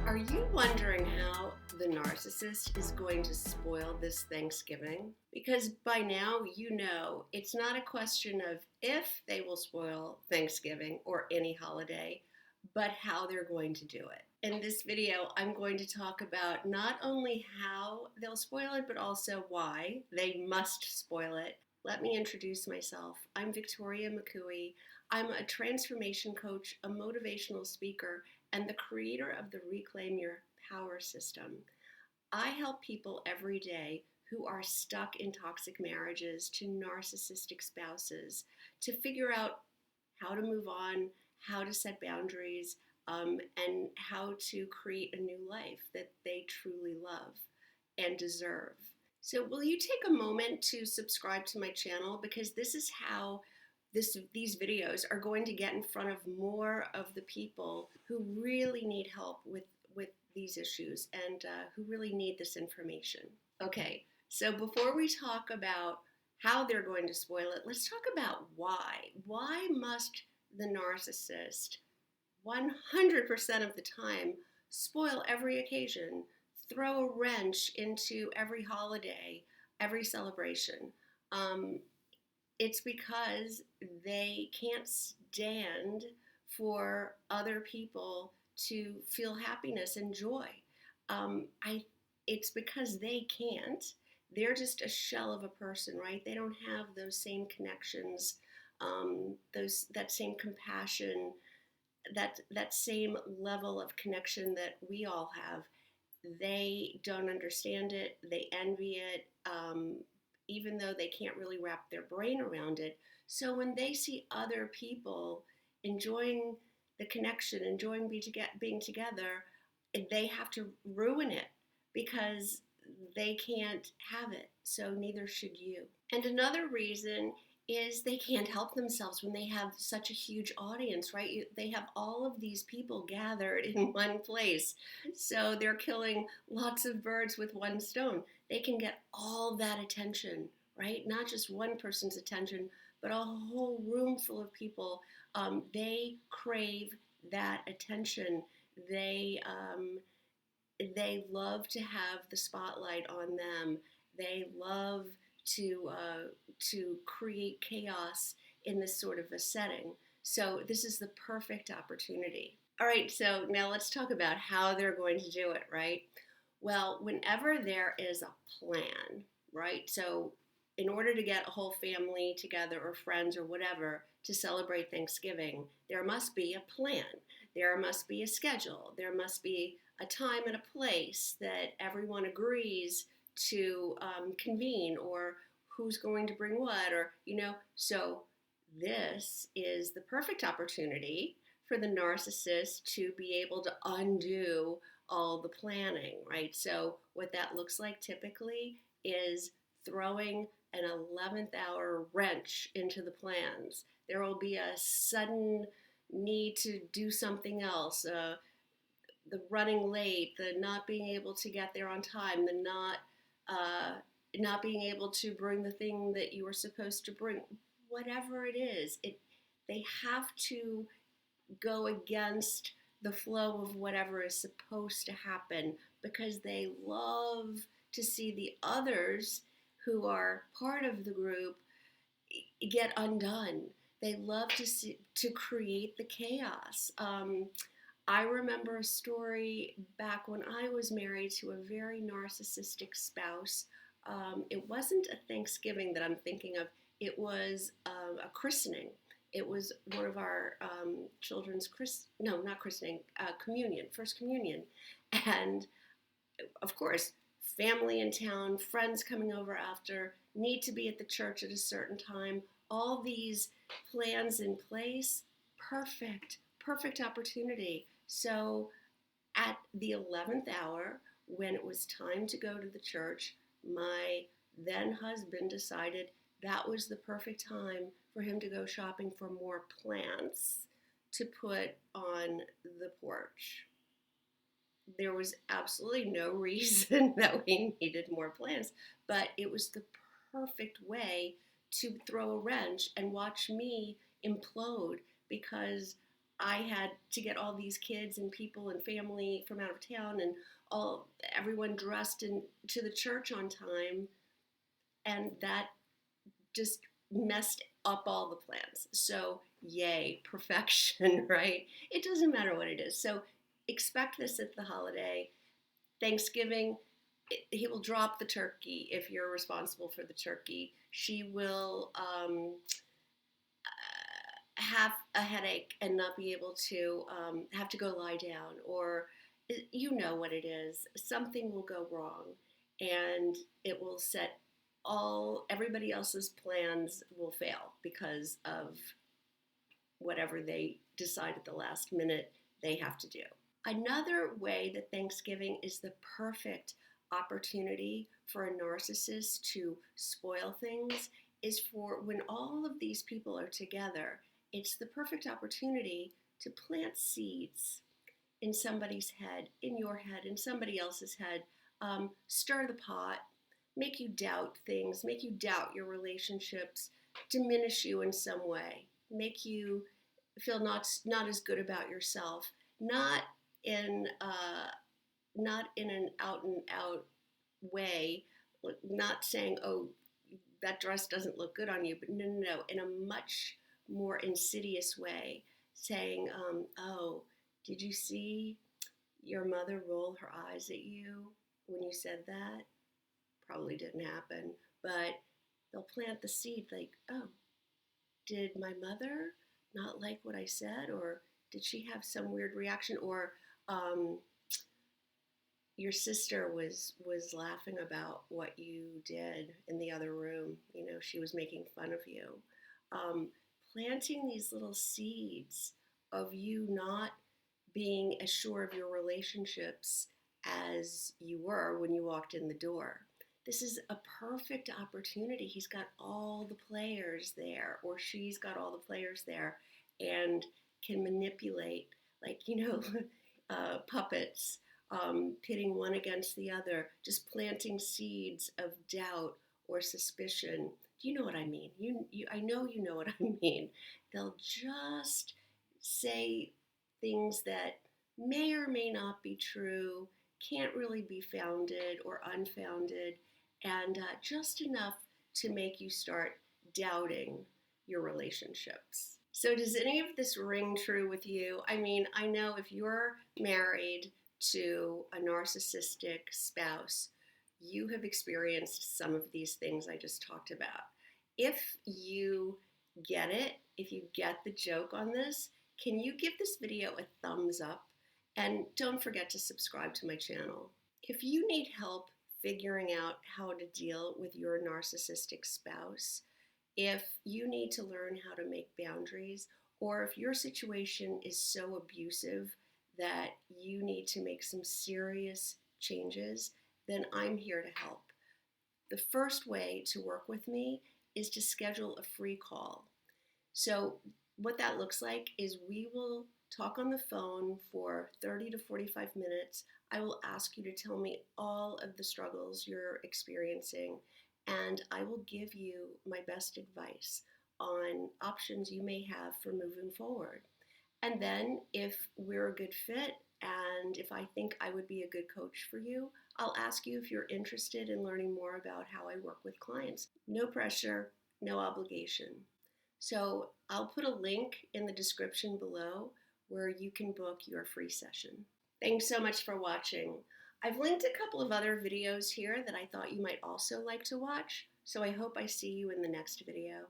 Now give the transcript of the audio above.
Are you wondering how the narcissist is going to spoil this Thanksgiving? Because by now you know it's not a question of if they will spoil Thanksgiving or any holiday, but how they're going to do it. In this video, I'm going to talk about not only how they'll spoil it, but also why they must spoil it. Let me introduce myself. I'm Victoria McCooey. I'm a transformation coach, a motivational speaker, and the creator of the Reclaim Your Power system. I help people every day who are stuck in toxic marriages to narcissistic spouses to figure out how to move on, how to set boundaries, and how to create a new life that they truly love and deserve. So will you take a moment to subscribe to my channel, because this is how these videos are going to get in front of more of the people who really need help with these issues and who really need this information. Okay, so before we talk about how they're going to spoil it, let's talk about why. Why must the narcissist 100% of the time spoil every occasion, throw a wrench into every holiday, every celebration? It's because they can't stand for other people to feel happiness and joy. It's because they can't. They're just a shell of a person, right? They don't have those same connections, that same compassion, that same level of connection that we all have. They don't understand it. They envy it. Even though they can't really wrap their brain around it. So when they see other people enjoying the connection, enjoying being together, they have to ruin it because they can't have it. So neither should you. And another reason is they can't help themselves when they have such a huge audience, right? They have all of these people gathered in one place. So they're killing lots of birds with one stone. They can get all that attention, right? Not just one person's attention, but a whole room full of people. They crave that attention. They love to have the spotlight on them. They love to create chaos in this sort of a setting. So this is the perfect opportunity. All right, so now let's talk about how they're going to do it, right? Well, whenever there is a plan, right? So in order to get a whole family together or friends or whatever to celebrate Thanksgiving, there must be a plan. There must be a schedule. There must be a time and a place that everyone agrees to convene, or who's going to bring what, or, so this is the perfect opportunity for the narcissist to be able to undo all the planning, right? So what that looks like typically is throwing an 11th hour wrench into the plans. There will be a sudden need to do something else, the running late, the not being able to get there on time, the not being able to bring the thing that you were supposed to bring, whatever it is, they have to go against the flow of whatever is supposed to happen, because they love to see the others who are part of the group get undone. They love to create the chaos. I remember a story back when I was married to a very narcissistic spouse. It wasn't a Thanksgiving that I'm thinking of. It was a christening. It was one of our children's communion, first communion. And of course, family in town, friends coming over after, need to be at the church at a certain time. All these plans in place, perfect opportunity. So at the 11th hour, when it was time to go to the church, my then husband decided that was the perfect time for him to go shopping for more plants to put on the porch. There was absolutely no reason that we needed more plants, but it was the perfect way to throw a wrench and watch me implode, because I had to get all these kids and people and family from out of town and everyone dressed to the church on time, and that just messed up all the plans. So, yay, perfection, right? It doesn't matter what it is. So, expect this at the holiday. Thanksgiving, he will drop the turkey if you're responsible for the turkey. She will have a headache and not be able to have to go lie down, or you know what it is. Something will go wrong, and it will set everybody else's plans will fail because of whatever they decide at the last minute they have to do. Another way that Thanksgiving is the perfect opportunity for a narcissist to spoil things is for when all of these people are together. It's the perfect opportunity to plant seeds in somebody's head, in your head, in somebody else's head. Stir the pot, make you doubt things, make you doubt your relationships, diminish you in some way, make you feel not as good about yourself, not in not in an out and out way, not saying, oh, that dress doesn't look good on you, but no, in a much more insidious way, saying, oh, did you see your mother roll her eyes at you when you said that? Probably didn't happen, but they'll plant the seed like, oh, did my mother not like what I said, or did she have some weird reaction, or your sister was laughing about what you did in the other room. You know, she was making fun of you. Planting these little seeds of you not being as sure of your relationships as you were when you walked in the door. This is a perfect opportunity. He's got all the players there, or she's got all the players there, and can manipulate, like, puppets, pitting one against the other, just planting seeds of doubt or suspicion. You know what I mean? I know you know what I mean. They'll just say things that may or may not be true, can't really be founded or unfounded, and just enough to make you start doubting your relationships. So, does any of this ring true with you? I mean, I know if you're married to a narcissistic spouse, you have experienced some of these things I just talked about. If you get it, if you get the joke on this, can you give this video a thumbs up? And don't forget to subscribe to my channel. If you need help figuring out how to deal with your narcissistic spouse, if you need to learn how to make boundaries, or if your situation is so abusive that you need to make some serious changes, then I'm here to help. The first way to work with me is to schedule a free call. So what that looks like is we will talk on the phone for 30 to 45 minutes. I will ask you to tell me all of the struggles you're experiencing, and I will give you my best advice on options you may have for moving forward. And then if we're a good fit, and if I think I would be a good coach for you, I'll ask you if you're interested in learning more about how I work with clients. No pressure, no obligation. So I'll put a link in the description below where you can book your free session. Thanks so much for watching. I've linked a couple of other videos here that I thought you might also like to watch, so I hope I see you in the next video.